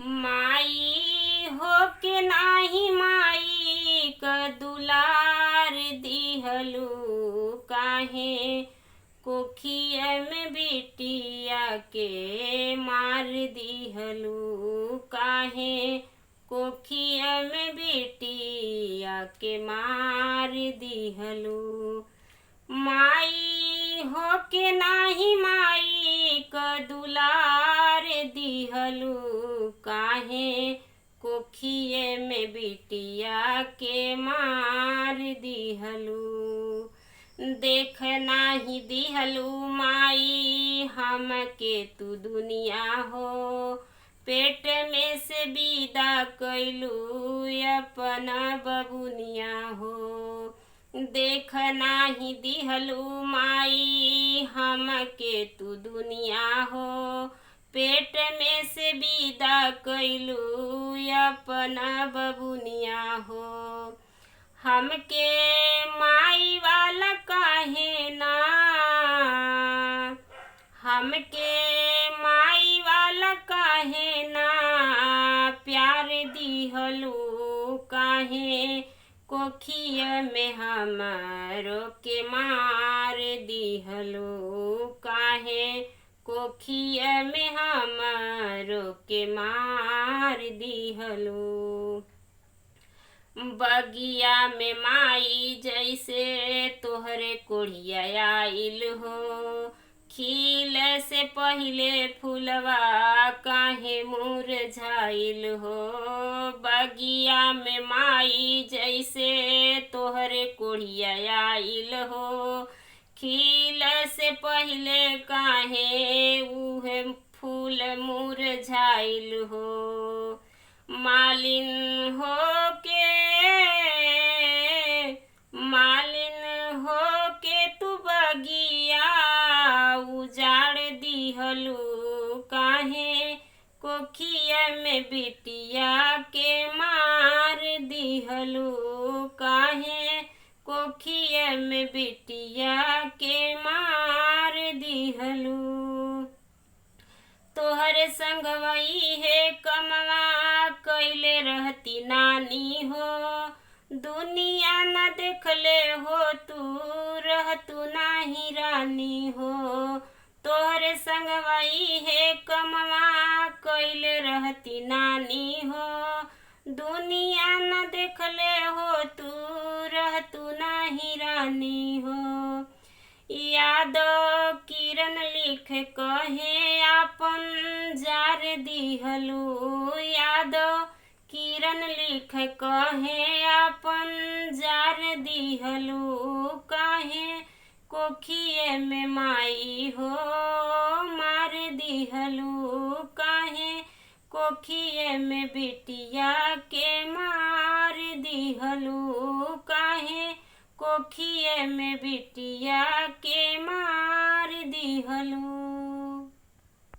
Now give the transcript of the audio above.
माई हो के नाही माई क दुलार दिहलू काहे कोखिया में बिटिया के मार दिहलू काहे कोखिया में बिटिया के मार दिहलू। माई हो के नाही माई क दुलार दिहलू काहे कोखिए में बिटिया के मार दिहलू। देख नाही दिहलू माई हमके तू दुनिया हो पेट में से विदा कैलू अपना बबुनिया हो। देख नाही दिहलू माई हमके तू दुनिया हो पेट में से विदा कैलू अपना बबुनिया हो। हमके माई वाला काहे ना हमके माई वाला काहे ना प्यार दिहलू काहे कोखिया में हमारो के मार दिहलू काहे कोखिया में हमारो के मार दिहलू। बगिया में माई जैसे तोहरे कोढ़िया आइल हो खिल से पहिले फूलवा काहे मुरझाइल हो। बगिया में माई जैसे तोहरे कोढ़िया आइल हो खिल से पहिले काहे उहे फूल मुरझाइल हो। मालिन हो के तू बगिया उजाड़ दिहलू काहे कोखिया में बिटिया के मार दिहलू काहे कोखिया में बिटिया के मार दिहलू। तोहरे संगवई है कमवा कैले रहती नानी हो दुनिया न देखले हो तू रहतू नाही रानी हो। तोहरे संगवई है कमवा कैले रहती नानी हो दुनिया न देखले हो तू रहतू नाही रानी हो। यादो किरण लिख कहे आपन जार दिहलू यादो किरण लिख कहे आपन जार दिहलू काहे कोखिए में माई हो मार दिहलू काहे कोखिए में बिटिया के मार दिहलू काहे कोखिए में बिटिया के मार दिहलू।